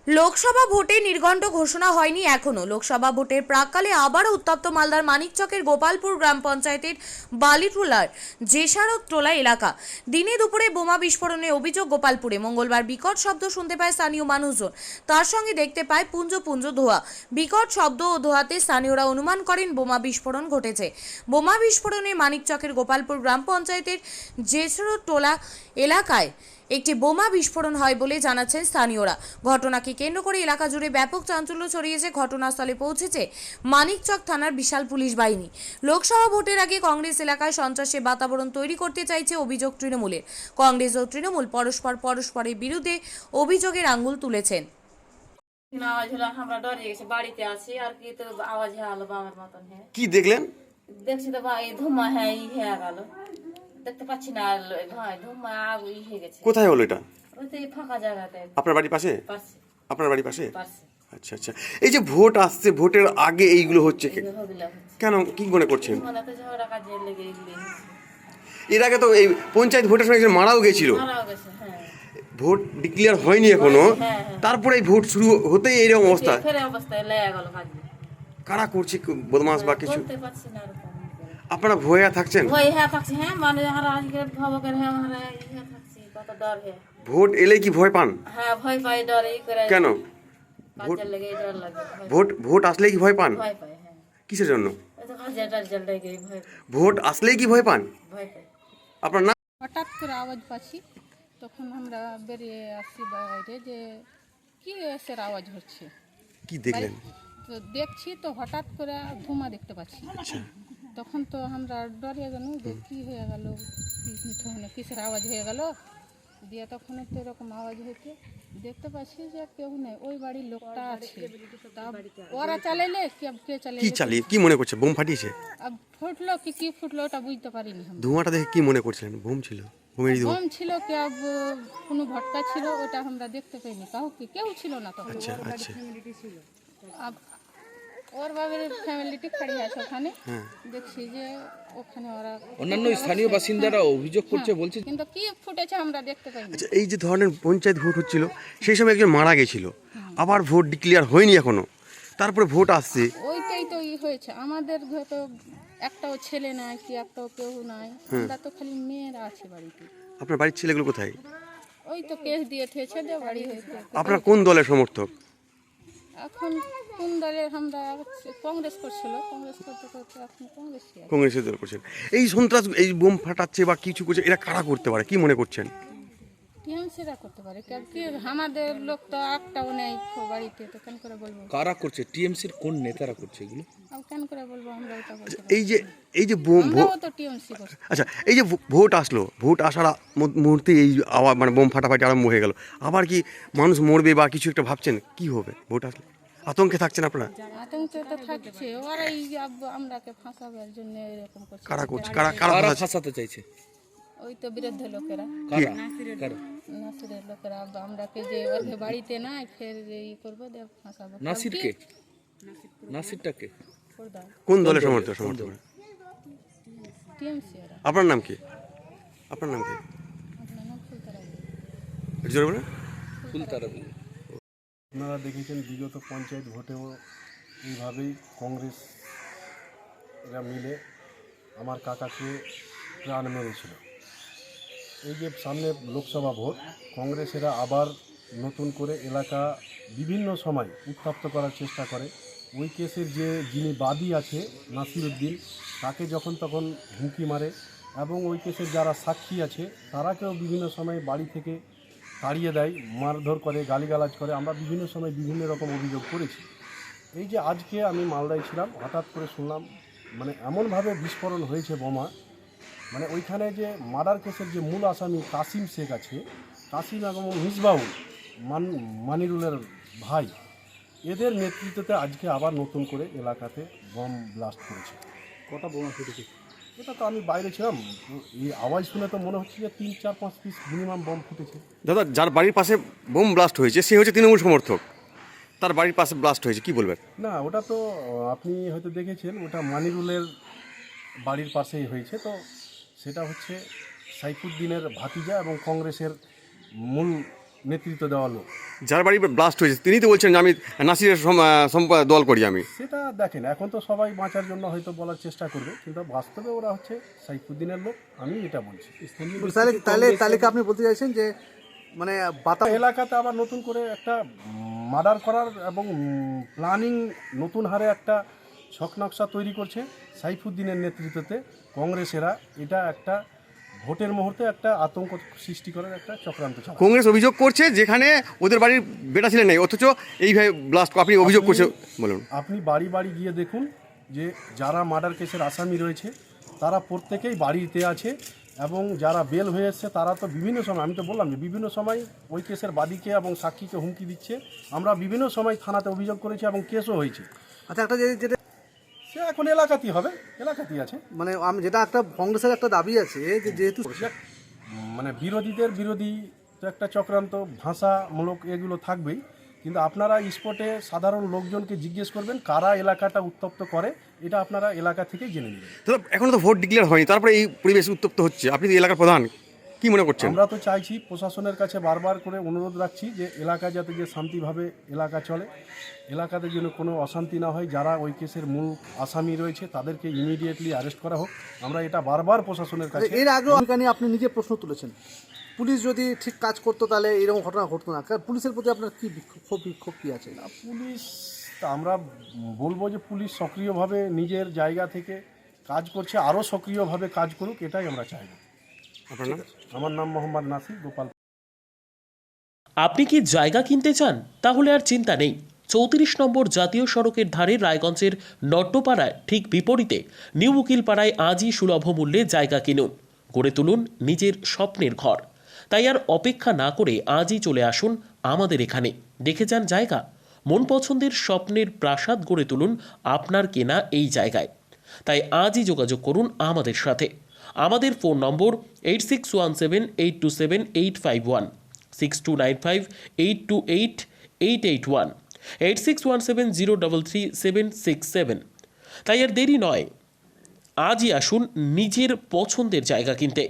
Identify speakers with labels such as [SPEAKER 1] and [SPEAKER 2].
[SPEAKER 1] লোকসভা ভোটে নির্ঘণ্ট ঘোষণা হয়নি এখনো। লোকসভা ভোটের প্রাক্কালে আবারও উত্তপ্ত মালদার মানিকচকের গোপালপুর গ্রাম পঞ্চায়েতের বালিটোলার জেসারতটোলা এলাকা। দিনে দুপুরে বোমা বিস্ফোরণে অভিযোগ গোপালপুরে। মঙ্গলবার বিকট শব্দ শুনতে পায় স্থানীয় মানুষজন, তার সঙ্গে দেখতে পায় পুঞ্জ পুঞ্জ ধোঁয়া। বিকট শব্দ ও ধোঁয়াতে স্থানীয়রা অনুমান করেন বোমা বিস্ফোরণ ঘটেছে। বোমা বিস্ফোরণে মানিকচকের গোপালপুর গ্রাম পঞ্চায়েতের জেসারতটোলা এলাকায় একটি বোমা বিস্ফোরণ হয় বলে জানাচ্ছেন স্থানীয়রা। ঘটনাকে কেন্দ্র করে এলাকা জুড়ে ব্যাপক চাঞ্চল্য ছড়িয়েছে। ঘটনাস্থলে পৌঁছেছে মানিকচক থানার বিশাল পুলিশ বাহিনী। লোকসভা ভোটের আগে কংগ্রেস এলাকায় সন্ত্রাসের বাতাবরণ তৈরি করতে চাইছে অভিযোগ তৃণমূলের। কংগ্রেস ও তৃণমূল পরস্পরের বিরুদ্ধে অভিযোগের আঙুল তুলেছেন।
[SPEAKER 2] আওয়াজ হলো, আমরা ডরে গেছি, বাড়িতে আছি আর কি, তো আওয়াজ হলো বাবার মতন। হ্যাঁ,
[SPEAKER 3] কি দেখলেন?
[SPEAKER 2] দেখছি তো এই ধুমা, হ্যাঁ ই হয়ে গেল, দেখতে পাচ্ছি না, ধুমা ই হয়ে গেছে।
[SPEAKER 3] কোথায় হলো এটা?
[SPEAKER 2] ওই তো এই ফাঁকা জায়গাতে।
[SPEAKER 3] আপনার বাড়ির পাশে?
[SPEAKER 2] পারছে
[SPEAKER 3] আপনার বাড়ির পাশে?
[SPEAKER 2] পারছে
[SPEAKER 3] আচ্ছা আচ্ছা। এই যে ভোট আসছে, ভোটের আগে এইগুলো হচ্ছে
[SPEAKER 2] হগুলা হচ্ছে।
[SPEAKER 3] কেন, কি মনে করছেন?
[SPEAKER 2] মানে তো ঝগড়া কাজে লেগে এগুলো হচ্ছে।
[SPEAKER 3] এর আগে তো এই পঞ্চায়েত ভোটের সময় একজন মারাও গেছিল।
[SPEAKER 2] মারাও গেছে, হ্যাঁ।
[SPEAKER 3] ভোট ডিক্লেয়ার হয়নি এখনো,
[SPEAKER 2] হ্যাঁ।
[SPEAKER 3] তারপরে এই ভোট শুরু হতেই এইরকম অবস্থা।
[SPEAKER 2] ফেরে অবস্থায় লেগে গেল কাজ।
[SPEAKER 3] কারা করছে, বদমাস বা কিছু?
[SPEAKER 2] বলতে পারছি না এরকম।
[SPEAKER 3] আপনারা ভয়ে থাকছেন?
[SPEAKER 2] ভয় হ্যাঁ থাকছি, হ্যাঁ, মানে হারা আজকে ভবকের, হ্যাঁ হারা ইয়ে থাকছি, কত ডর। হ্যাঁ
[SPEAKER 3] ভোট এলে কি ভয় পান?
[SPEAKER 2] হ্যাঁ, ভয় পাই, ডর এই করে।
[SPEAKER 3] কেন?
[SPEAKER 2] কাজের লেগে ডর লাগে,
[SPEAKER 3] ভোট আসলেই কি ভয় পান?
[SPEAKER 2] ভয় পাই। হ্যাঁ,
[SPEAKER 3] কিসের জন্য?
[SPEAKER 2] এই তো কাজের টাজের লেগে ভয়
[SPEAKER 3] ভোট আসলেই কি ভয় পান?
[SPEAKER 2] ভয় পাই।
[SPEAKER 3] আপনার নাম?
[SPEAKER 4] হঠাৎ করে আওয়াজ পাচ্ছি, তখন আমরা বেরিয়ে আসছি বাইরে যে কি এসের আওয়াজ হচ্ছে।
[SPEAKER 3] কি দেখলেন?
[SPEAKER 4] তো দেখছি তো হঠাৎ করে ধোঁয়া দেখতে পাচ্ছি।
[SPEAKER 3] আচ্ছা,
[SPEAKER 4] তখন তো আমরা ডরে গেল যে কী হয়ে গেল, কিসের আওয়াজ হয়ে গেল। দিয়ে তখন তো এরকম আওয়াজ হইতে দেখতে পাচ্ছি যে কেউ নেই, ওই বাড়ির লোকটা আছে। তা ওরা চালাইলে কে
[SPEAKER 3] কি
[SPEAKER 4] চালাইলে,
[SPEAKER 3] চালিয়ে কি মনে করছে? বোম ফাটিয়েছে?
[SPEAKER 4] ফুটলো কি ফুটলো ওটা বুঝতে পারিনি আমরা।
[SPEAKER 3] ধোঁয়াটা দেখে কি মনে করছিলেন? বোম ছিল? বোমেরই ধোঁয়া?
[SPEAKER 4] বোম ছিল কি কোনো ভটকা ছিল, ওটা আমরা দেখতে পাইনি। কেউ ছিল না তখন।
[SPEAKER 3] আচ্ছা আচ্ছা।
[SPEAKER 4] ওর বাবার ফ্যামিলিটি খাড়ি আছে ওখানে।
[SPEAKER 3] হ্যাঁ।
[SPEAKER 4] দেখছি যে ওখানে ওরা
[SPEAKER 5] অন্যান্য স্থানীয় বাসিন্দারা অভিযোগ করছে, বলছে
[SPEAKER 4] কিন্তু কি ফুটেছে আমরা দেখতে পাইনি।
[SPEAKER 3] আচ্ছা, এই যে ধরনের পঞ্চায়েত ভোট হচ্ছিল, সেই সময় একজন মারা গেছিল, আবার ভোট ডিক্লেয়ার হয়নি এখনো, তারপরে ভোট আসছে।
[SPEAKER 4] ওইটাই তো হয়েছে। আমাদের ঘরে তো একটাও ছেলে নাই, কি একটাও কেউ নাই, আমরা তো খালি মেয়েরা আছে বাড়িতে।
[SPEAKER 3] আপনার বাড়ির ছেলেগুলো কোথায়?
[SPEAKER 4] ওই তো কেস দিয়ে থেছে যে বাড়ি হয়েছে।
[SPEAKER 3] আপনার কোন দলের সমর্থক?
[SPEAKER 4] এখন কোন দলের, আমরা কংগ্রেস করছিল, কংগ্রেস করতে করতে এখন কংগ্রেসই আছে।
[SPEAKER 3] কংগ্রেসের দল করছেন। এই সন্ত্রাস, এই বোম ফাটাচ্ছে বা কিছু করছে, এরা কারা করতে পারে, কি মনে করছেন?
[SPEAKER 4] টিএমসিরা করতে পারে, কি আমাদের লোক তো একটাও নেই বাড়িতে, তো কেন করে বলবো?
[SPEAKER 5] কারা করছে? টিএমসির কোন নেতারা করছে এগুলো?
[SPEAKER 4] কেন করে বলবো আমরা ওটা বলতে পারি?
[SPEAKER 3] এই যে বোম,
[SPEAKER 4] আমরাও তো টিএমসি করছি।
[SPEAKER 3] আচ্ছা, এই যে ভোট আসলো, ভোট আসার মুহূর্তে এই আওয়াজ, মানে বোম ফাটাফাটি আরম্ভ হয়ে গেল, আবার কি মানুষ মরবে বা কিছু একটা ভাবছেন? কি হবে ভোট আসলে? আতঙ্কে থাকছেন আপনারা?
[SPEAKER 4] আতঙ্কে তো থাকছে, ওরাই আমরাকে ফাঁসাবার জন্য এরকম করছে।
[SPEAKER 3] কারা করছে? কারা কারা
[SPEAKER 5] কারা
[SPEAKER 3] ফাঁসাচ্ছে?
[SPEAKER 5] ফাঁসাতে চাইছে?
[SPEAKER 4] ওই তো বিরুদ্ধে লোকেরা,
[SPEAKER 5] কারা কারা?
[SPEAKER 4] নাসিরের লোকেরা। আমরাকে যে ওকে বাড়িতে নাই, ফের ই করবো, দিয়ে ফাঁসাবো।
[SPEAKER 5] নাসিরকে? নাসিরটাকে?
[SPEAKER 3] কোন দলের সমর্থক?
[SPEAKER 4] টিএমসি ওরা।
[SPEAKER 3] আপনার নাম কি? আপনার নাম কি?
[SPEAKER 4] আপনার নাম ফুলতারা।
[SPEAKER 3] একটু জোরে বলুন।
[SPEAKER 5] ফুলতারা বলে।
[SPEAKER 6] আপনারা দেখেছেন বিগত পঞ্চায়েত ভোটেও এইভাবেই কংগ্রেস এরা মিলে আমার কাকাকে প্রাণ মেরেছিল। এই যে সামনে লোকসভা ভোট, কংগ্রেসেরা আবার নতুন করে এলাকা বিভিন্ন সময় উত্তপ্ত করার চেষ্টা করে। ওই কেসের যিনি বাদী আছে নাসিরউদ্দিন, তাকে যখন তখন হুমকি মারে, এবং ওই কেসের যারা সাক্ষী আছে তারাকেও বিভিন্ন সময় বাড়ি থেকে তাড়িয়ে দেয়, মারধর করে, গালিগালাজ করে। আমরা বিভিন্ন সময় বিভিন্ন রকম অভিযোগ করেছি। এই যে আজকে আমি মালদায় ছিলাম, হঠাৎ করে শুনলাম মানে এমনভাবে বিস্ফোরণ হয়েছে বোমা, মানে ওইখানে যে মার্ডার কেসের যে মূল আসামি কাসিম শেখ আছে, কাসিম এবং মিসবাউল মানিরুলের ভাই, এদের নেতৃত্বে আজকে আবার নতুন করে এলাকাতে বম ব্লাস্ট করেছে।
[SPEAKER 5] কটা বোমা ফুটেছে?
[SPEAKER 6] এটা তো আমি বাইরে ছিলাম, এই আওয়াজ শুনে তো মনে হচ্ছে যে 3-4-5 পিস মিনিমাম বম ফুটেছে।
[SPEAKER 3] দাদা, যার বাড়ির পাশে বোম ব্লাস্ট হয়েছে সে হচ্ছে তৃণমূল সমর্থক, তার বাড়ির পাশে ব্লাস্ট হয়েছে, কি বলবেন?
[SPEAKER 6] না, ওটা তো আপনি হয়তো দেখেছেন, ওটা মানিরুলের বাড়ির পাশেই হয়েছে। তো সেটা হচ্ছে সাইফুদ্দিনের ভাতিজা এবং কংগ্রেসের মূল নেতৃত্ব দেওয়া লোক।
[SPEAKER 3] যার বাড়ি ব্লাস্ট হয়েছে তিনি তো বলছেন যে আমি নাসিরের দল করি আমি।
[SPEAKER 6] সেটা দেখেন, এখন তো সবাই বাঁচার জন্য হয়তো বলার চেষ্টা করবে, কিন্তু বাস্তবে ওরা হচ্ছে সাইফুদ্দিনের লোক, আমি এটা বলছি।
[SPEAKER 7] তাহলে কি আপনি বলতে চাইছেন যে মানে বাতা
[SPEAKER 6] এলাকাতে আবার নতুন করে একটা মার্ডার করার এবং প্ল্যানিং নতুন হারে একটা ছকনকশা তৈরি করছে সাইফুদ্দিনের নেতৃত্বে কংগ্রেসেরা। এটা একটা ভোটের মুহূর্তে একটা আতঙ্ক সৃষ্টি করার একটা চক্রান্ত চালাচ্ছে।
[SPEAKER 3] কংগ্রেস অভিযোগ করছে যেখানে ওদের বাড়ির বেটা ছিলেন নেই, অথচ এইভাবে ব্লাস্ট আপনি অভিযোগ করছে বলুন।
[SPEAKER 6] আপনি বাড়ি বাড়ি গিয়ে দেখুন যে যারা মার্ডার কেসের আসামি রয়েছে তারা প্রত্যেকেই বাড়িতে আছে, এবং যারা বেল হয়ে এসছে তারা তো বিভিন্ন সময়, আমি তো বললাম যে বিভিন্ন সময় ওই কেসের বাদীকে এবং সাক্ষীকে হুমকি দিচ্ছে। আমরা বিভিন্ন সময় থানাতে অভিযোগ করেছি এবং কেসও হয়েছে।
[SPEAKER 7] আচ্ছা, একটা যেটা
[SPEAKER 6] সে এখন এলাকাতেই হবে, এলাকাতেই আছে।
[SPEAKER 7] মানে আমি যেটা একটা কংগ্রেসের একটা দাবি আছে যে যেহেতু
[SPEAKER 6] মানে বিরোধীদের বিরোধী তো একটা চক্রান্ত ভাষামূলক এগুলো থাকবেই, কিন্তু আপনারা স্পটে সাধারণ লোকজনকে জিজ্ঞেস করবেন কারা এলাকাটা উত্তপ্ত করে, এটা আপনারা এলাকা থেকেই জেনে নেবেন।
[SPEAKER 3] দাদা এখনো তো ভোট ডিক্লেয়ার হয়নি, তারপরে এই পরিবেশ উত্তপ্ত হচ্ছে, আপনি তো এলাকার প্রধান, কি মনে করছেন?
[SPEAKER 6] আমরা তো চাইছি, প্রশাসনের কাছে বারবার করে অনুরোধ রাখছি যে এলাকা যাতে যে শান্তিভাবে এলাকা চলে, এলাকাতে যেন কোনো অশান্তি না হয়। যারা ওই কেসের মূল আসামি রয়েছে তাদেরকে ইমিডিয়েটলি অ্যারেস্ট করা হোক। আমরা এটা বারবার প্রশাসনের কাছে।
[SPEAKER 7] এর আগেও ভূমিকা নিয়ে আপনি নিজে প্রশ্ন তুলেছেন, পুলিশ যদি ঠিক কাজ করতো তাহলে এরকম ঘটনা ঘটতো না। কারণ পুলিশের প্রতি আপনার কি বিক্ষোভ কি আছে?
[SPEAKER 6] পুলিশ, আমরা বলবো যে পুলিশ সক্রিয়ভাবে নিজের জায়গা থেকে কাজ করছে, আরও সক্রিয়ভাবে কাজ করুক, এটাই আমরা চাইব।
[SPEAKER 3] আপনার নাম?
[SPEAKER 6] আমার নাম মোহাম্মদ নাসির, গোপাল।
[SPEAKER 8] আপনি কি জায়গা কিনতে চান? তাহলে আর চিন্তা নেই। 34 নম্বর জাতীয় সড়কের ধারে রায়গঞ্জের নট্টপাড়ায় ঠিক বিপরীতে নিউ উকিলপাড়ায় আজই সুলভ মূল্যে জায়গা কিনুন, গড়ে তুলুন নিজের স্বপ্নের ঘর। তাই আর অপেক্ষা না করে আজই চলে আসুন আমাদের এখানে, দেখে যান জায়গা। মন পছন্দের স্বপ্নের প্রাসাদ গড়ে তুলুন আপনার কেনা এই জায়গায়। তাই আজই যোগাযোগ করুন আমাদের সাথে। আমাদের ফোন নম্বর 8617827851, 6295828881, 8617033767। তাই আর দেরি নয়, আজই আসুন নিজের পছন্দের জায়গা কিনতে।